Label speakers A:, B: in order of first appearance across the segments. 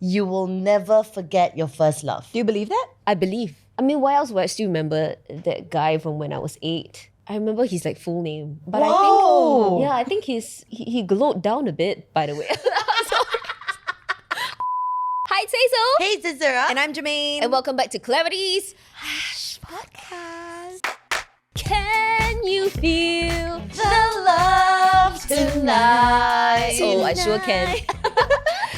A: you will never forget your first love.
B: Do you believe that?
C: I believe. I mean, why else would I still remember that guy from when I was 8? I remember his like full name. But
A: Whoa.
C: I think he glowed down a bit, by the way. Hi, it's Hazel.
A: Hey, it's Azura.
B: And I'm Germaine.
C: And welcome back to Clarity's
B: Podcast.
C: Can You Feel
A: the love tonight.
C: Oh, I sure can.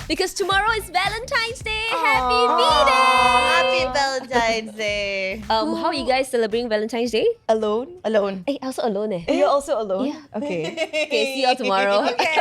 C: Because tomorrow is Valentine's Day. Happy
A: Happy
C: V-Day!
A: Valentine's Day.
C: How are you guys celebrating Valentine's Day?
B: Alone?
A: Alone.
C: Hey, I also alone.
B: You're also alone?
C: Yeah.
B: Okay.
C: Okay, see you all tomorrow.
B: Okay.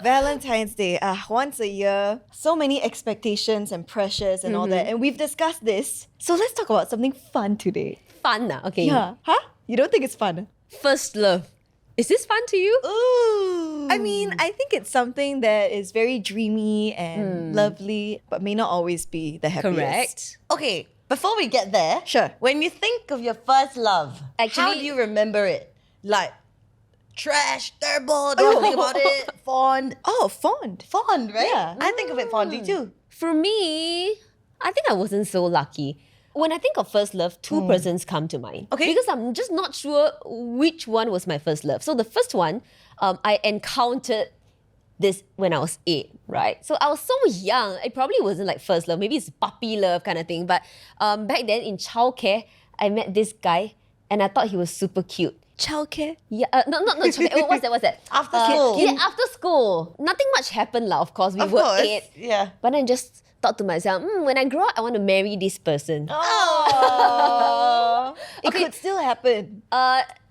B: Valentine's Day, once a year. So many expectations and pressures and all that. And we've discussed this. So let's talk about something fun today.
C: Fun, okay.
B: Yeah. Huh? You don't think it's fun?
C: First love. Is this fun to you?
A: Ooh.
B: I mean, I think it's something that is very dreamy and lovely, but may not always be the happiest.
C: Correct.
A: Okay, before we get there,
B: Sure.
A: when you think of your first love, how
C: Actually-
A: do you remember it? Like, trash, terrible, don't think about it, fond.
B: Oh, fond.
A: Fond, right?
B: Yeah.
A: I think of it fondly too.
C: For me, I think I wasn't so lucky. When I think of first love, two persons come to mind.
A: Okay.
C: Because I'm just not sure which one was my first love. So the first one, I encountered this when I was 8, right? So I was so young. It probably wasn't like first love. Maybe it's puppy love kind of thing. But back then in childcare, I met this guy and I thought he was super cute.
B: Childcare?
C: Yeah, not childcare. Oh, what's that?
A: After school.
C: Yeah, after school. Nothing much happened lah. Of course, we
A: Of
C: were
A: course,
C: 8.
A: yeah.
C: But I just thought to myself, when I grow up, I want to marry this person.
B: Oh. It
C: Okay.
B: could still happen.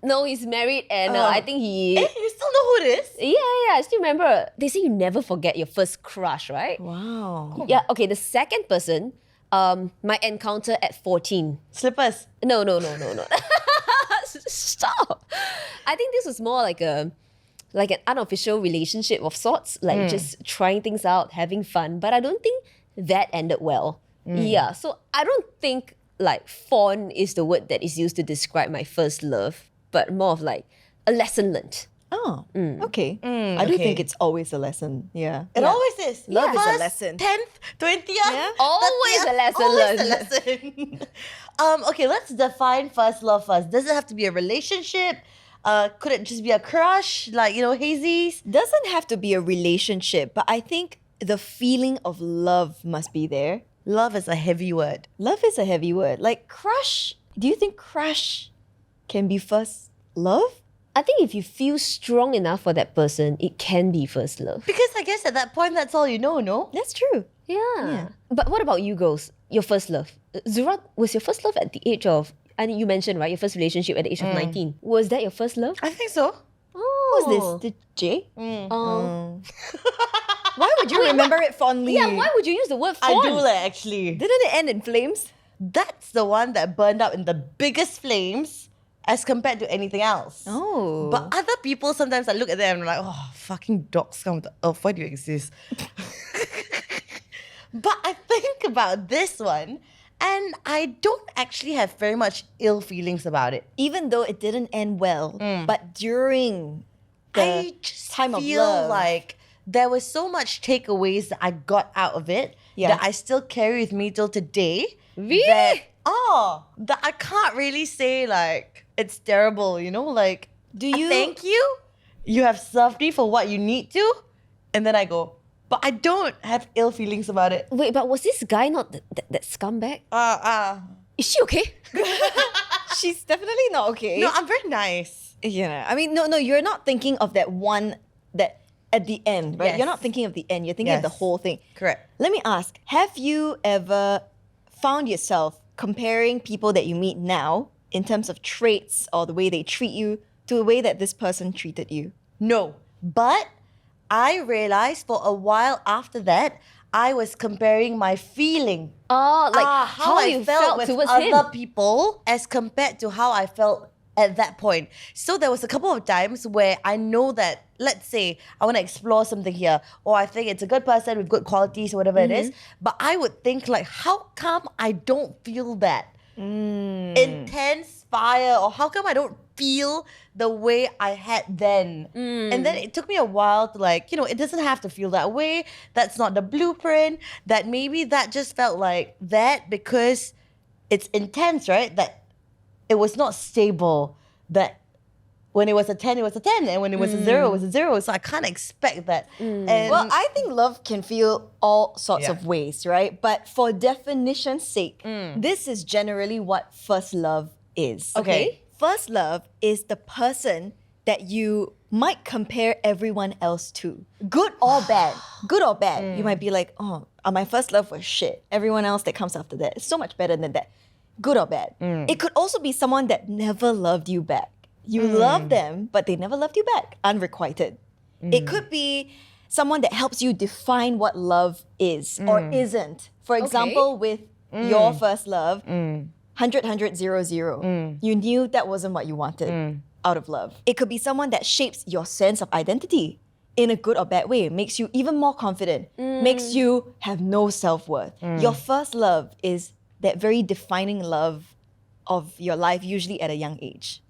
C: No, he's married and I think he...
A: You still know who it is?
C: Yeah, I still remember. They say you never forget your first crush, right?
B: Wow.
C: Yeah, okay, the second person, my encounter at 14.
A: Slippers.
C: No. Stop. I think this was more like an unofficial relationship of sorts, like just trying things out, having fun. But I don't think that ended well. Yeah, so I don't think like fond is the word that is used to describe my first love, but more of like a lesson learned.
B: Oh, okay. I do
A: okay.
B: think it's always a lesson. Yeah.
A: It always is.
B: Love is a
A: First,
B: lesson.
A: 10th, 20th,
B: Yeah.
C: Always
A: 30th,
C: a lesson
A: always
C: learned.
A: a lesson. Okay, let's define first love first. Does it have to be a relationship? Could it just be a crush? Like, hazies?
B: Doesn't have to be a relationship, but I think the feeling of love must be there.
A: Love is a heavy word.
B: Love is a heavy word. Like crush. Do you think crush can be first love?
C: I think if you feel strong enough for that person, it can be first love.
A: Because I guess at that point, that's all you know, no?
B: That's true.
C: Yeah. But what about you girls? Your first love? Zura, was your first love at the age of, and you mentioned, right, your first relationship at the age of 19. Was that your first love?
A: I think so.
C: Oh.
B: Who's this? The J?
C: Oh.
B: Why would you remember it fondly?
C: Yeah, why would you use the word
A: I
C: fond?
A: do like, actually.
B: Didn't it end in flames?
A: That's the one that burned up in the biggest flames as compared to anything else.
B: Oh.
A: But other people, sometimes I look at them and I'm like, oh, fucking dogs come to earth. Why do you exist? But I think about this one and I don't actually have very much ill feelings about it.
B: even though it didn't end well, but during the
A: I just
B: time of
A: feel
B: love,
A: like there was so much takeaways that I got out of it
B: Yeah.
A: that I still carry with me till today.
C: Really?
A: That I can't really say like it's terrible, like
B: Do you-
A: thank you? You have served me for what you need to, and then I go, but I don't have ill feelings about it.
C: Wait, but was this guy not that scumbag? Is she okay?
B: she's definitely not okay.
A: No, I'm very nice.
B: I mean, no, you're not thinking of that one that at the end, right?
A: Yes.
B: You're not thinking of the end. You're thinking of the
A: Yes.
B: whole thing.
A: Correct.
B: Let me ask, have you ever found yourself comparing people that you meet now in terms of traits or the way they treat you to the way that this person treated you?
A: No, but I realized for a while after that, I was comparing my feeling.
C: Oh, like
A: how I
C: you
A: felt with
C: towards
A: other
C: him.
A: people as compared to how I felt at that point. So there was a couple of times where I know that, let's say, I want to explore something here, or I think it's a good person with good qualities or whatever it is, but I would think like, how come I don't feel that? intense fire, or how come I don't feel the way I had then? And then it took me a while to like, it doesn't have to feel that way. That's not the blueprint. That maybe that just felt like that because it's intense, right? That it was not stable. That when it was a 10, it was a 10. And when it was a 0, it was a 0. So I can't expect that. And
B: Well, I think love can feel all sorts of ways, right? But for definition's sake, this is generally what first love is.
A: Okay.
B: First love is the person that you might compare everyone else to. Good or bad. Good or bad. You might be like, oh, my first love was shit. Everyone else that comes after that is so much better than that. Good or bad. It could also be someone that never loved you back. You love them, but they never loved you back, unrequited. It could be someone that helps you define what love is or isn't. For example, with your first love, 100, 100, 0, 0. You knew that wasn't what you wanted out of love. It could be someone that shapes your sense of identity in a good or bad way, makes you even more confident, makes you have no self-worth. Your first love is that very defining love of your life, usually at a young age.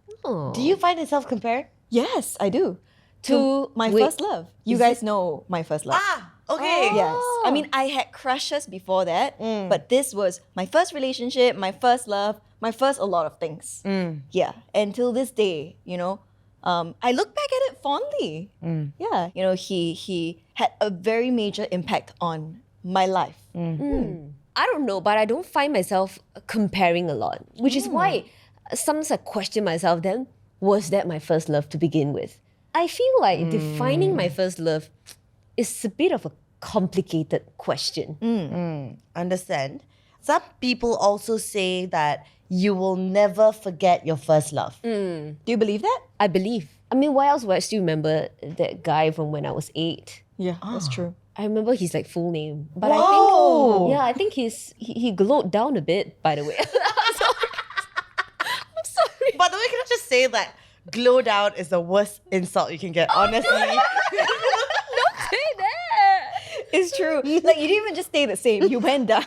A: do you find yourself compared?
B: Yes, I do. To my first love. You guys know my first love.
A: Okay.
B: Yes. I mean, I had crushes before that, but this was my first relationship, my first love, my first a lot of things. Yeah. Until this day, I look back at it fondly. Yeah. He had a very major impact on my life.
C: I don't know, but I don't find myself comparing a lot, which is why sometimes I question myself then, was that my first love to begin with? I feel like defining my first love is a bit of a complicated question.
A: Understand. Some people also say that you will never forget your first love.
B: Do you believe that?
C: I believe. I mean, why else would I still remember that guy from when I was 8?
B: Yeah, that's true.
C: I remember his full name, but
A: Whoa!
C: I think he glowed down a bit. By the way, I'm sorry.
A: By the way, can I just say that glow down is the worst insult you can get, honestly.
C: Don't say that.
B: It's true. Like, you didn't even just stay the same. You went down.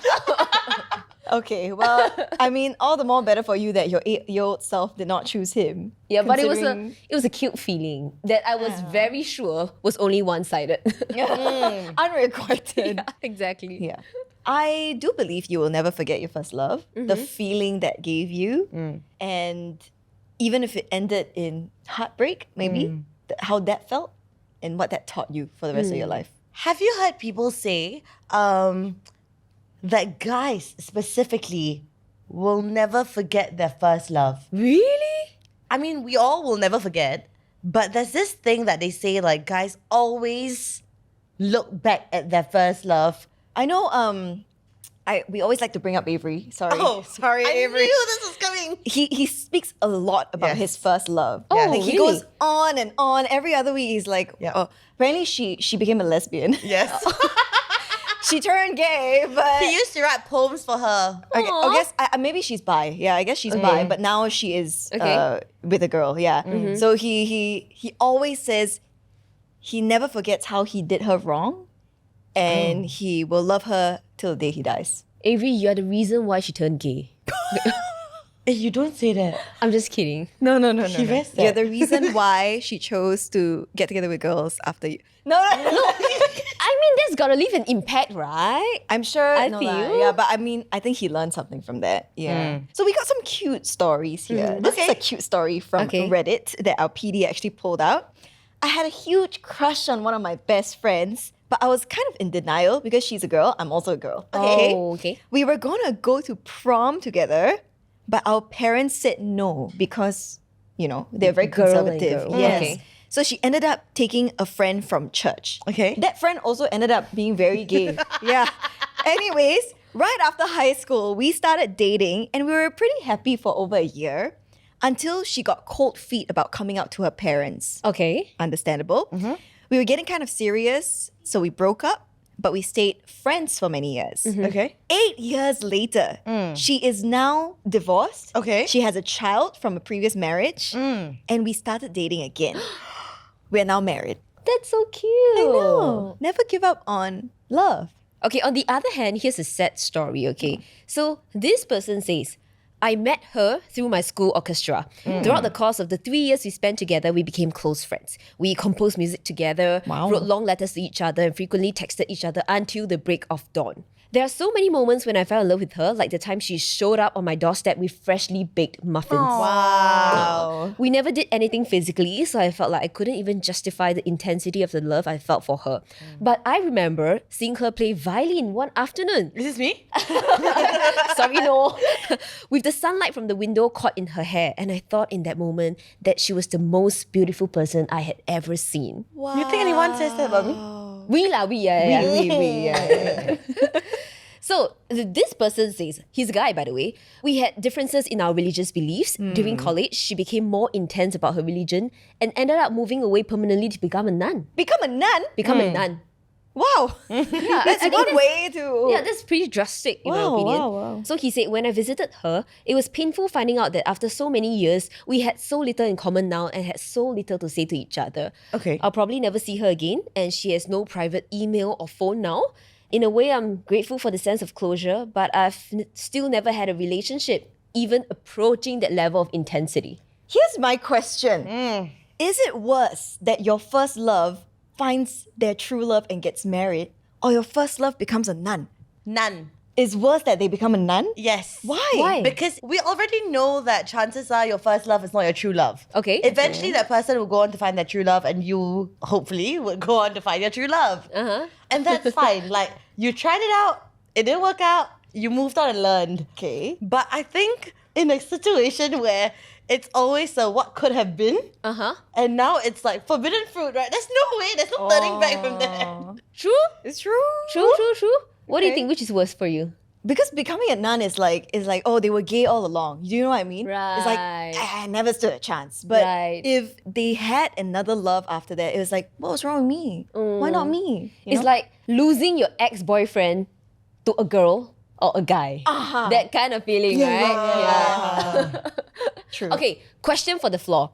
B: Okay, well, I mean, all the more better for you that your 8-year-old self did not choose him.
C: Yeah, but it
B: considering-
C: was a cute feeling that I was very sure was only one-sided.
B: Unrequited.
C: Yeah, exactly.
B: Yeah. I do believe you will never forget your first love, the feeling that gave you. And even if it ended in heartbreak, maybe, how that felt and what that taught you for the rest of your life.
A: Have you heard people say that guys specifically will never forget their first love?
C: Really?
A: I mean, we all will never forget, but there's this thing that they say like guys always look back at their first love.
B: I know we always like to bring up Avery. Sorry. Sorry,
A: I
B: Avery.
A: knew this was coming.
B: He speaks a lot about
A: Yes.
B: his first love.
C: Oh,
B: Like, he
C: really?
B: goes on and on. Every other week he's like,
A: Yeah.
B: apparently she became a lesbian.
A: Yes.
B: She turned gay, but
A: He used to write poems for her.
B: I guess maybe she's bi. Yeah, I guess she's bi, but now she is
C: Okay.
B: with a girl. Yeah. So he always says he never forgets how he did her wrong, and he will love her till the day he dies.
C: Avery, you are the reason why she turned gay.
A: Hey, you don't say that.
C: I'm just kidding.
B: No.
A: She rests
B: You're
A: that.
B: the reason why she chose to get together with girls after you. No.
C: I mean, that's gotta leave an impact, right?
B: I'm sure.
C: I
B: no
C: feel.
B: lah. Yeah, but I mean, I think he learned something from that. Yeah. So we got some cute stories here. This is a cute story from
C: Okay.
B: Reddit that our PD actually pulled out. I had a huge crush on one of my best friends, but I was kind of in denial because she's a girl. I'm also a girl. Okay.
C: Oh, okay.
B: We were gonna go to prom together, but our parents said no because, they're very
C: Girl and
B: conservative.
C: girl.
B: Yes.
C: Okay.
B: So she ended up taking a friend from church.
A: Okay.
B: That friend also ended up being very gay. Yeah. Anyways, right after high school, we started dating and we were pretty happy for over a year until she got cold feet about coming out to her parents.
C: Okay.
B: Understandable. We were getting kind of serious, so we broke up, but we stayed friends for many years.
A: Okay.
B: 8 years later, she is now divorced.
A: Okay.
B: She has a child from a previous marriage, and we started dating again. We're now married.
C: That's so cute.
B: No, never give up on love.
C: Okay, on the other hand, here's a sad story, okay? So this person says, I met her through my school orchestra. Throughout the course of the 3 years we spent together, we became close friends. We composed music together, wrote long letters to each other, and frequently texted each other until the break of dawn. There are so many moments when I fell in love with her, like the time she showed up on my doorstep with freshly baked muffins.
B: Wow.
C: We never did anything physically, so I felt like I couldn't even justify the intensity of the love I felt for her. But I remember seeing her play violin one afternoon.
A: Is this me?
C: Sorry, no. With the sunlight from the window caught in her hair, and I thought in that moment that she was the most beautiful person I had ever seen.
B: Wow.
A: You think anyone says that about me?
C: Yeah. So this person says, he's a guy by the way, we had differences in our religious beliefs. During college, she became more intense about her religion and ended up moving away permanently to become a nun.
B: Become a nun?
C: Become a nun.
B: Wow.
C: Yeah,
B: That's
C: I think
B: one way to...
C: Yeah, that's pretty drastic in my
B: Wow,
C: opinion.
B: wow.
C: So he said, when I visited her, it was painful finding out that after so many years, we had so little in common now and had so little to say to each other.
A: Okay.
C: I'll probably never see her again, and she has no private email or phone now. In a way, I'm grateful for the sense of closure, but I've still never had a relationship even approaching that level of intensity.
B: Here's my question. Is it worse that your first love finds their true love and gets married, or your first love becomes a nun?
A: None.
B: It's worse that they become a nun?
A: Yes.
B: Why?
A: Because we already know that chances are your first love is not your true love.
C: Okay.
A: Eventually, that person will go on to find their true love, and you hopefully would go on to find your true love. And that's fine. Like, you tried it out, it didn't work out, you moved on and learned.
B: Okay.
A: But I think in a situation where it's always a what could have been, and now it's like forbidden fruit, right? There's no way, there's no turning back from there.
C: True?
B: It's true.
C: True. What do you
B: Okay.
C: think? Which is worse for you?
B: Because becoming a nun is like, oh, they were gay all along. Do you know what I mean? It's like,
C: Right.
B: I never stood a chance. But
C: Right.
B: if they had another love after that, it was like, what was wrong with me? Why not me? You
C: It's
B: know?
C: like losing your ex-boyfriend to a girl or a guy. That kind of feeling, right? Yeah.
B: True.
C: Okay, question for the floor.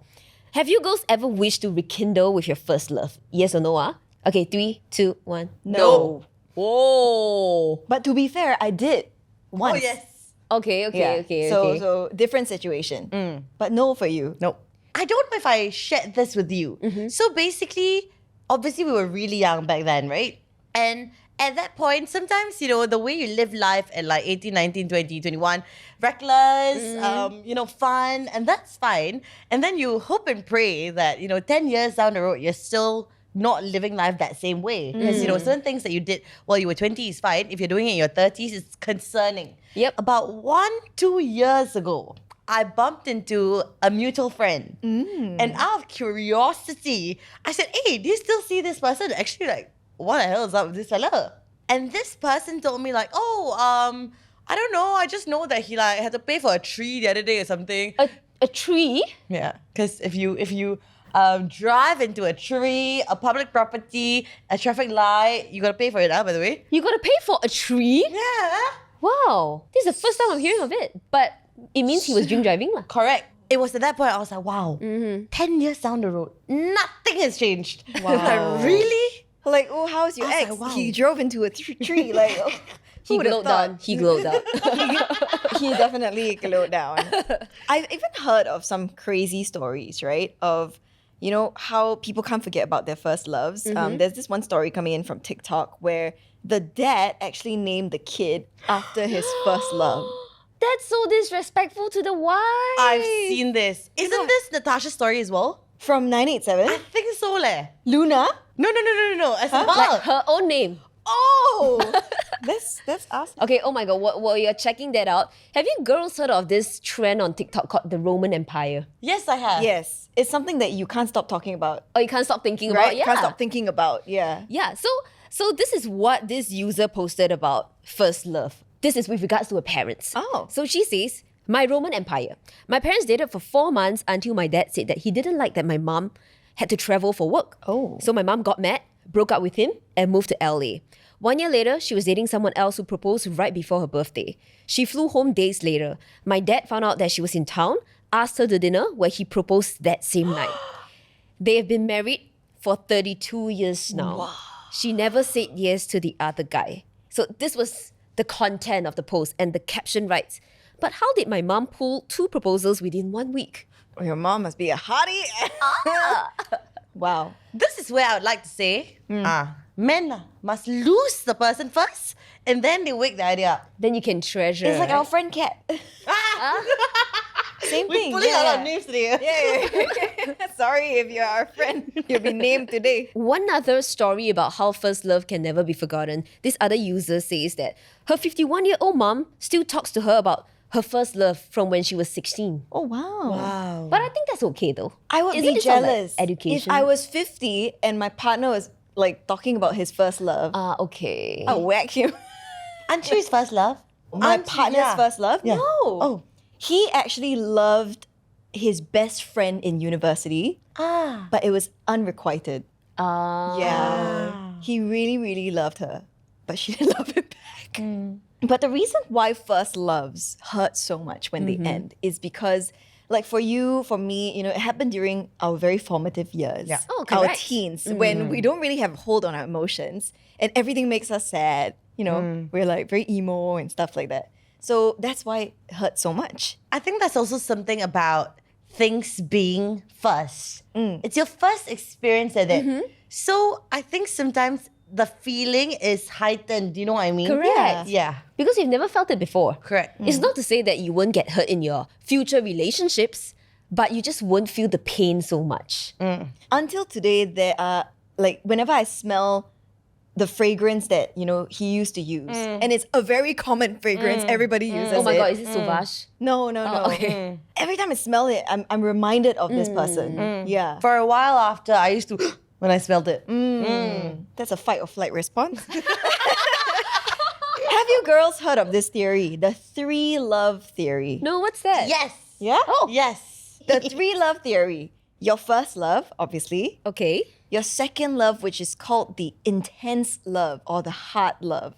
C: Have you girls ever wished to rekindle with your first love? Yes or no? Okay, 3, 2, 1.
B: No.
C: Whoa.
B: But to be fair, I did once.
A: Oh, yes.
C: Okay.
B: So different situation. But no for you.
A: Nope. I don't know if I shared this with you. So basically, obviously we were really young back then, right? And at that point, sometimes, the way you live life at like 18, 19, 20, 21, reckless, fun, and that's fine. And then you hope and pray that, 10 years down the road, you're still not living life that same way. Because, certain things that you did while you were 20 is fine. If you're doing it in your 30s, it's concerning.
C: Yep.
A: About 1-2 years ago, I bumped into a mutual friend. And out of curiosity, I said, hey, do you still see this person? Actually, like, what the hell is up with this fella? And this person told me like, I don't know. I just know that he like had to pay for a tree the other day or something.
C: A tree?
A: Yeah, because if you drive into a tree, a public property, a traffic light, you gotta pay for it, by the way.
C: You gotta pay for a tree?
A: Yeah.
C: Wow. This is the first time I'm hearing of it. But it means he was drink driving lah.
A: Correct. It was at that point I was like, wow, 10 years down the road, nothing has changed.
B: Wow.
A: Like, really?
B: Like, oh, how's your
A: I was
B: ex?
A: like, wow.
B: He drove into a tree. Like, oh,
C: He
B: who would've
C: glowed
B: thought?
C: down. He glowed out.
B: He definitely glowed down. I've even heard of some crazy stories, right? Of, how people can't forget about their first loves. There's this one story coming in from TikTok where the dad actually named the kid after his first love.
C: That's so disrespectful to the wife.
A: I've seen this. Isn't this Natasha's story as well?
B: From 987?
A: I think so, leh.
B: Luna?
A: No. As in her.
C: Like her own name.
B: Oh! That's us.
C: Okay, oh my god, while you're checking that out, have you girls heard of this trend on TikTok called the Roman Empire?
A: Yes, I have.
B: Yes. It's something that you can't stop talking about.
C: Or you can't stop thinking
B: Right?
C: about? Yeah.
B: Can't stop thinking about. Yeah.
C: Yeah, so this is what this user posted about first love. This is with regards to her parents.
B: Oh.
C: So she says, my Roman Empire. My parents dated for 4 months until my dad said that he didn't like that my mom had to travel for work.
B: Oh.
C: So my mom got mad, broke up with him, and moved to LA. 1 year later, she was dating someone else who proposed right before her birthday. She flew home days later. My dad found out that she was in town, asked her to dinner where he proposed that same night. They have been married for 32 years now. Wow. She never said yes to the other guy. So this was the content of the post, and the caption writes, but how did my mom pull 2 proposals within 1 week?
B: Oh, your mom must be a hottie. Wow.
A: This is where I would like to say, men must lose the person first, and then they wake the idea up.
C: Then you can treasure.
B: It's like our friend Kat. Same thing.
A: We're pulling a lot of names today.
B: Yeah. Sorry if you're our friend. You'll be named today.
C: One other story about how first love can never be forgotten. This other user says that her 51-year-old mom still talks to her about her first love from when she was 16.
B: Oh, wow.
A: Wow.
C: But I think that's okay though.
B: I would
C: Isn't
B: be
C: it sort of like
B: jealous
C: education?
B: if I was 50 and my partner was like talking about his first love.
C: Okay.
B: I'll whack him.
A: Aren't you his first love?
B: My
A: Aren't you-
B: partner's
A: yeah.
B: first love?
A: Yeah.
B: No.
A: Oh.
B: He actually loved his best friend in university, but it was unrequited. Yeah. He really, really loved her, but she didn't love him back. But the reason why first loves hurt so much when they end is because, like for you, for me, it happened during our very formative years.
A: Yeah.
C: Oh,
B: our
C: correct.
B: teens, when we don't really have a hold on our emotions and everything makes us sad. We're like very emo and stuff like that. So that's why it hurts so much.
A: I think that's also something about things being first. It's your first experience at it. So I think sometimes the feeling is heightened. You know what I mean?
C: Correct.
A: Yeah.
C: Because you've never felt it before.
A: Correct.
C: It's not to say that you won't get hurt in your future relationships, but you just won't feel the pain so much.
B: Until today, there are like whenever I smell the fragrance that he used to use, and it's a very common fragrance. Everybody uses it.
C: Oh my god, is it Sauvage?
B: No.
C: Okay.
B: Every time I smell it, I'm reminded of this person. Yeah.
A: For a while after, I used to when I smelled it.
B: That's a fight or flight response. Have you girls heard of this theory? The 3 love theory.
C: No, what's that?
A: Yes.
B: Yeah?
C: Oh.
A: Yes.
B: The 3 love theory. Your first love, obviously.
C: Okay.
B: Your second love, which is called the intense love or the heart love.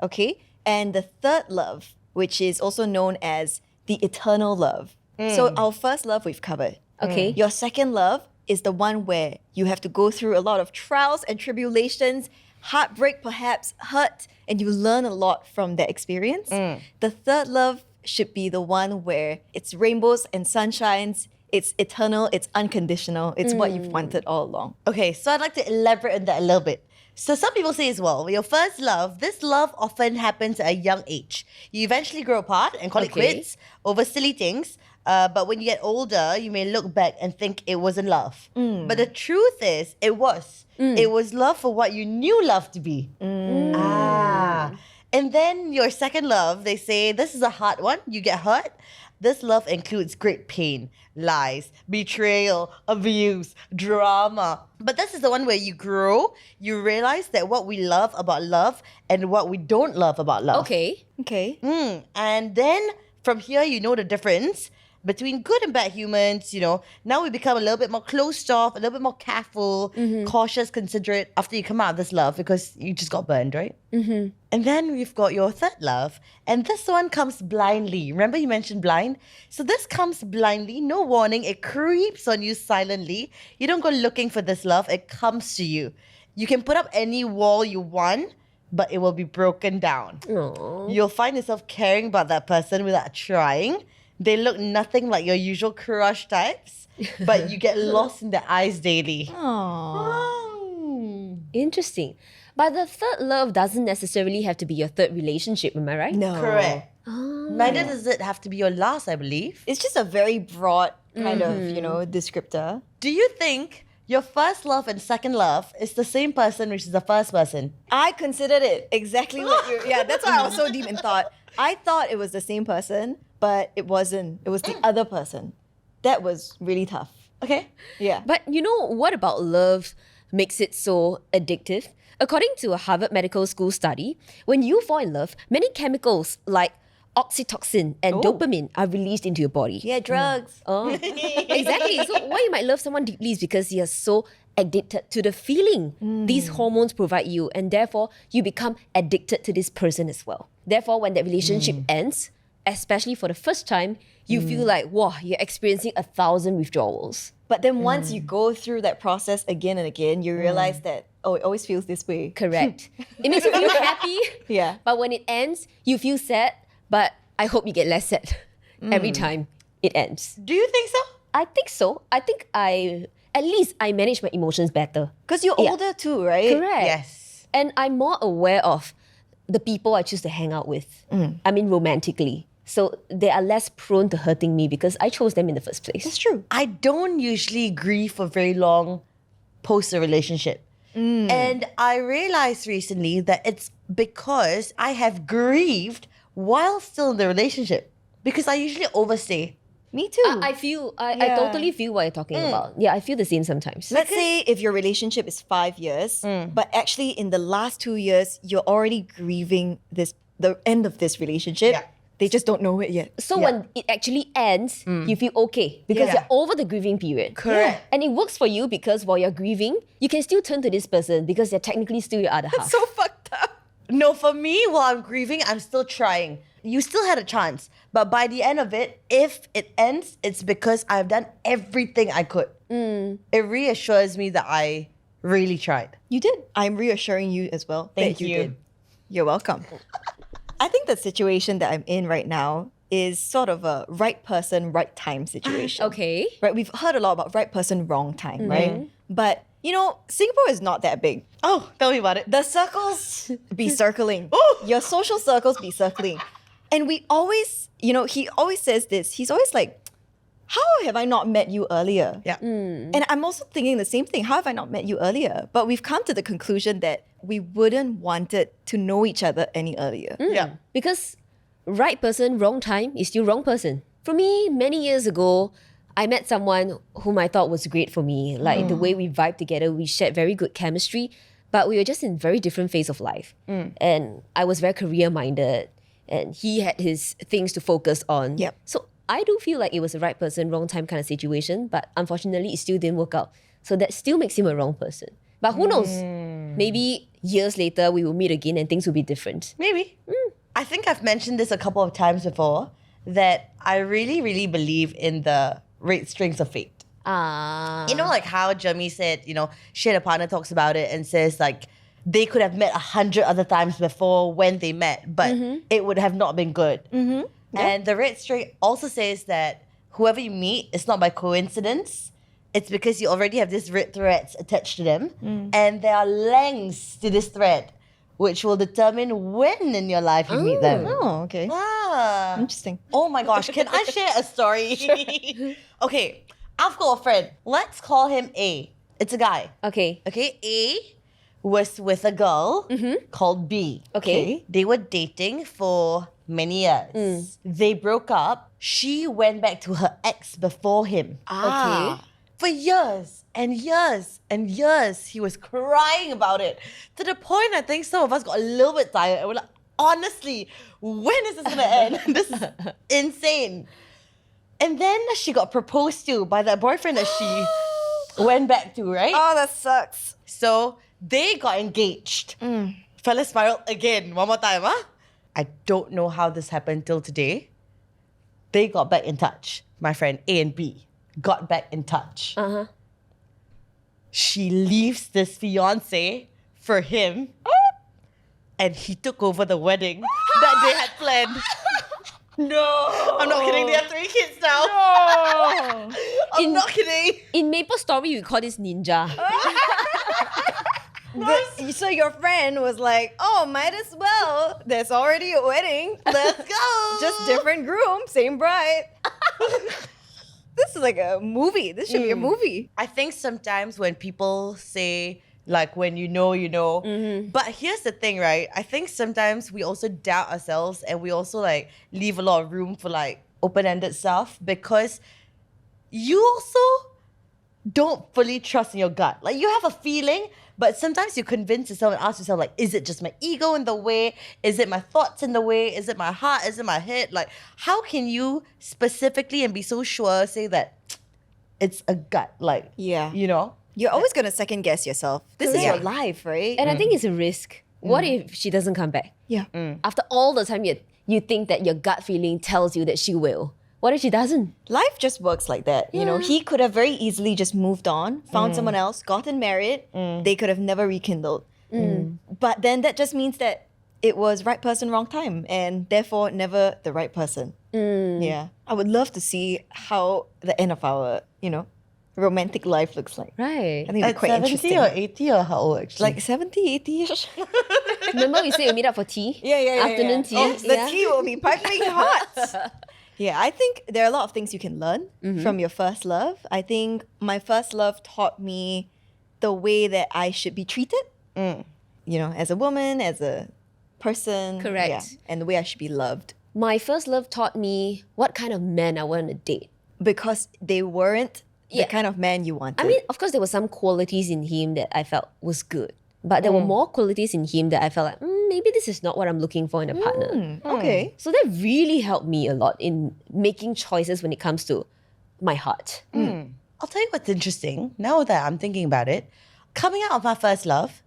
B: Okay? And the third love, which is also known as the eternal love. So our first love we've covered.
C: Okay.
B: Your second love is the one where you have to go through a lot of trials and tribulations, heartbreak perhaps, hurt, and you learn a lot from that experience. The third love should be the one where it's rainbows and sunshines, it's eternal, it's unconditional, it's what you've wanted all along.
A: Okay, so I'd like to elaborate on that a little bit. So some people say as well, your first love, this love often happens at a young age. You eventually grow apart and call it
C: Okay.
A: quits over silly things. But when you get older, you may look back and think it wasn't love. But the truth is, it was. It was love for what you knew love to be. And then your second love, they say, this is a hard one. You get hurt. This love includes great pain, lies, betrayal, abuse, drama. But this is the one where you grow, you realize that what we love about love and what we don't love about love.
C: Okay.
B: Okay.
A: And then from here, you know the difference between good and bad humans. Now we become a little bit more closed off, a little bit more careful, cautious, considerate after you come out of this love because you just got burned, right? And then we've got your third love. And this one comes blindly. Remember you mentioned blind? So this comes blindly, no warning. It creeps on you silently. You don't go looking for this love. It comes to you. You can put up any wall you want, but it will be broken down.
C: Aww.
A: You'll find yourself caring about that person without trying. They look nothing like your usual crush types, but you get lost in their eyes daily.
C: Interesting. But the third love doesn't necessarily have to be your third relationship, am I right?
B: No.
A: Correct. Neither does it have to be your last, I believe.
B: It's just a very broad kind of, descriptor.
A: Do you think your first love and second love is the same person, which is the first person?
B: I considered it exactly what you... Yeah, that's why I was so deep in thought. I thought it was the same person, but it wasn't. It was the other person. That was really tough.
A: Okay.
B: Yeah.
C: But what about love makes it so addictive? According to a Harvard Medical School study, when you fall in love, many chemicals like oxytocin and dopamine are released into your body.
B: Yeah, drugs.
C: Oh, exactly. So why you might love someone deeply is because you're so addicted to the feeling these hormones provide you, and therefore you become addicted to this person as well. Therefore, when that relationship ends, especially for the first time, you feel like, wow, you're experiencing 1,000 withdrawals.
B: But then once you go through that process again and again, you realize that, it always feels this way.
C: Correct. It makes you feel happy.
B: Yeah.
C: But when it ends, you feel sad, but I hope you get less sad. every time it ends.
A: Do you think so?
C: I think so. I think at least I manage my emotions better.
B: Because you're
C: Yeah.
B: older too, right?
C: Correct.
A: Yes.
C: And I'm more aware of the people I choose to hang out with. I mean, romantically. So they are less prone to hurting me because I chose them in the first place.
B: That's true.
A: I don't usually grieve for very long post a relationship. And I realized recently that it's because I have grieved while still in the relationship. Because I usually overstay.
B: Me too.
C: I totally feel what you're talking about. Yeah, I feel the same sometimes.
B: Let's say if your relationship is 5 years, but actually in the last 2 years, you're already grieving the end of this relationship.
A: Yeah.
B: They just don't know it yet.
C: So when it actually ends, you feel okay because
A: Yeah.
C: you're over the grieving period.
A: Correct.
C: And it works for you because while you're grieving, you can still turn to this person because they're technically still your other half.
B: So fucked up.
A: No, for me, while I'm grieving, I'm still trying. You still had a chance. But by the end of it, if it ends, it's because I've done everything I could. It reassures me that I really tried.
B: You did. I'm reassuring you as well.
A: Thank
B: that you
A: you.
B: did. You're welcome. I think the situation that I'm in right now is sort of a right person, right time situation.
C: Okay.
B: Right? We've heard a lot about right person, wrong time, right? But, Singapore is not that big.
A: Oh, tell me about it.
B: The circles be circling.
A: Ooh.
B: Your social circles be circling. And we always, he always says this. He's always like, how have I not met you earlier?
A: Yeah.
B: And I'm also thinking the same thing. How have I not met you earlier? But we've come to the conclusion that we wouldn't wanted to know each other any earlier.
A: Yeah.
C: Because right person, wrong time is still wrong person. For me, many years ago, I met someone whom I thought was great for me. Like the way we vibed together, we shared very good chemistry, but we were just in very different phase of life. And I was very career-minded and he had his things to focus on.
B: Yep.
C: So I do feel like it was a right person, wrong time kind of situation, but unfortunately it still didn't work out. So that still makes him a wrong person. But who knows? Maybe years later we will meet again and things will be different.
A: Maybe. I think I've mentioned this a couple of times before, that I really, really believe in the red strings of fate. You know, like how Jami said, she had a partner talks about it and says like, they could have met 100 other times before when they met, but it would have not been good. And the red string also says that whoever you meet, it's not by coincidence. It's because you already have these red threads attached to them. And there are lengths to this thread, which will determine when in your life you meet them.
B: Oh, okay.
A: Ah.
B: Interesting.
A: Oh my gosh, can I share a story? Okay, I've got a friend. Let's call him A. It's a guy.
C: Okay.
A: Okay, A was with a girl called B.
C: Okay.
A: They were dating for many years. They broke up. She went back to her ex before him.
C: Okay.
A: For years and years and years, he was crying about it. To the point, I think some of us got a little bit tired. And we're like, honestly, when is this going to end? This is insane. And then she got proposed to by that boyfriend that she went back to, right?
B: Oh, that sucks.
A: So they got engaged. Fella spiraled again, one more time, huh? I don't know how this happened till today. They got back in touch. My friend A and B got back in touch. She leaves this fiance for him, and he took over the wedding that they had planned. No, I'm not kidding. They have 3 kids now.
B: No.
A: I'm not kidding.
C: In Maple Story, we call this ninja.
B: So your friend was like, oh, might as well. There's already a wedding.
A: Let's go.
B: Just different groom, same bride. This is like a movie. This should be a movie.
A: I think sometimes when people say, like, when you know, you know. But here's the thing, right? I think sometimes we also doubt ourselves and we also, like, leave a lot of room for, like, open-ended stuff because you also don't fully trust in your gut. Like, you have a feeling, but sometimes you convince yourself and ask yourself, like, is it just my ego in the way? Is it my thoughts in the way? Is it my heart? Is it my head? Like, how can you specifically and be so sure say that it's a gut? Like,
B: Yeah.
A: you know?
B: You're always going to second guess yourself. This is your life, right?
C: And I think it's a risk. What if she doesn't come back?
B: yeah.
C: After all the time you think that your gut feeling tells you that she will. What if she doesn't?
B: Life just works like that. You know, he could have very easily just moved on, found someone else, gotten married. They could have never rekindled. But then that just means that it was right person, wrong time, and therefore never the right person. Yeah. I would love to see how the end of our, romantic life looks like.
C: Right.
B: I think it'd
A: At
B: be quite
A: 70
B: interesting.
A: or 80 or how old actually?
B: Like 70, 80-ish.
C: Remember we said we meet up for tea? Afternoon tea.
B: Oh, the
C: yeah.
B: tea will be piping hot. Yeah, I think there are a lot of things you can learn from your first love. I think my first love taught me the way that I should be treated. As a woman, as a person.
C: Correct.
B: Yeah, and the way I should be loved.
C: My first love taught me what kind of man I want to date.
B: Because they weren't
C: Yeah.
B: the kind of man you wanted.
C: I mean, of course, there were some qualities in him that I felt was good. But there were more qualities in him that I felt like, maybe this is not what I'm looking for in a partner.
B: Okay.
C: So that really helped me a lot in making choices when it comes to my heart.
A: I'll tell you what's interesting. Now that I'm thinking about it, coming out of my first love,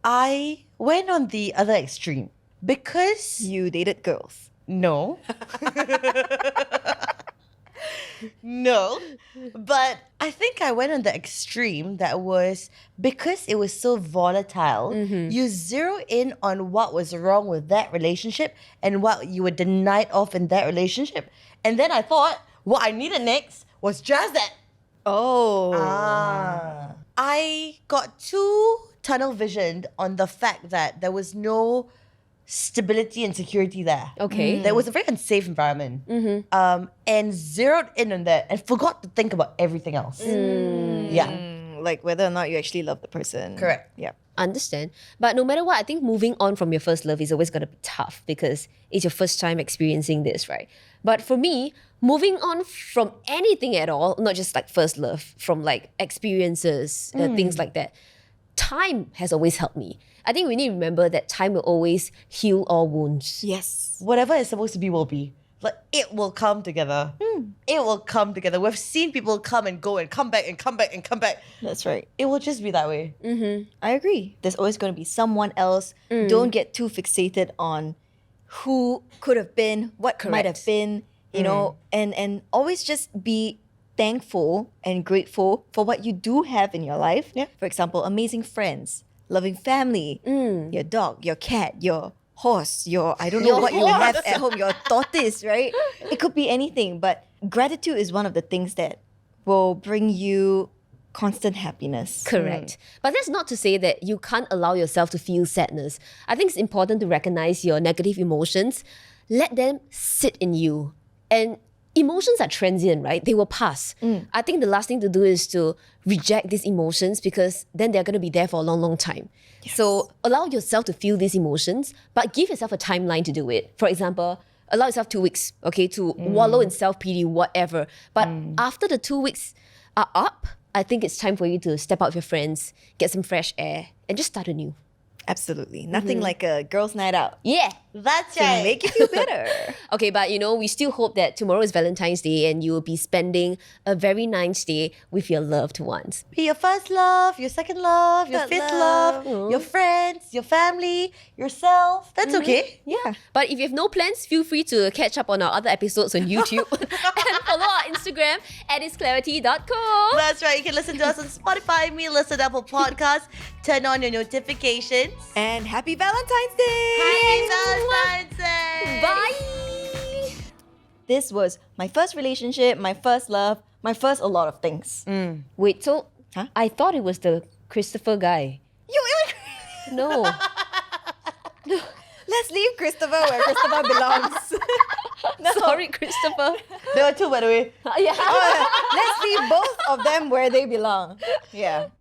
A: I went on the other extreme because
B: You dated girls.
A: no. No, but I think I went on the extreme that was because it was so volatile, you zero in on what was wrong with that relationship and what you were denied of in that relationship. And then I thought what I needed next was just that.
B: Oh.
A: I got too tunnel visioned on the fact that there was no stability and security there.
C: Okay.
A: There was a very unsafe environment. And zeroed in on that and forgot to think about everything else. Yeah.
B: Like whether or not you actually love the person.
A: Correct.
B: Yeah.
C: Understand. But no matter what, I think moving on from your first love is always going to be tough because it's your first time experiencing this, right? But for me, moving on from anything at all, not just like first love, from like experiences, things like that, time has always helped me. I think we need to remember that time will always heal all wounds.
B: Yes.
A: Whatever is supposed to be will be. Like it will come together. It will come together. We've seen people come and go and come back and come back and come back.
B: That's right.
A: It will just be that way.
B: I agree. There's always going to be someone else. Don't get too fixated on who could have been, what might have
C: Correct.
B: been, and always just be thankful and grateful for what you do have in your life.
A: Yeah.
B: For example, amazing friends, loving family, your dog, your cat, your horse, I don't know what you have at home, your tortoise, right? It could be anything, but gratitude is one of the things that will bring you constant happiness.
C: Correct. But that's not to say that you can't allow yourself to feel sadness. I think it's important to recognize your negative emotions. Let them sit in you. And emotions are transient, right? They will pass. I think the last thing to do is to reject these emotions because then they're going to be there for a long, long time. So allow yourself to feel these emotions, but give yourself a timeline to do it. For example, allow yourself 2 weeks, okay, to wallow in self-pity, whatever. But after the 2 weeks are up, I think it's time for you to step out with your friends, get some fresh air, and just start anew.
B: Absolutely. Nothing like a girls' night out
C: Yeah.
A: That's
B: to
A: right.
B: make you feel better.
C: Okay, but we still hope that tomorrow is Valentine's Day and you will be spending a very nice day with your loved ones.
A: Be your first love, your second love, your
B: Third
A: fifth
B: love.
A: love, your friends, your family, yourself. That's okay.
B: Yeah.
C: But if you have no plans, feel free to catch up on our other episodes on YouTube and follow our Instagram at itsclarity.co.
A: That's right. You can listen to us on Spotify, me, listen Apple Podcasts. Turn on your notifications.
B: And happy Valentine's Day!
A: Happy Valentine's Day!
C: Bye!
B: This was my first relationship, my first love, my first a lot of things.
C: Wait, so
B: Huh?
C: I thought it was the Christopher guy. No.
B: Let's leave Christopher where Christopher belongs.
C: Sorry, Christopher.
A: There were two, by the way.
C: Yeah.
B: Let's leave both of them where they belong. Yeah.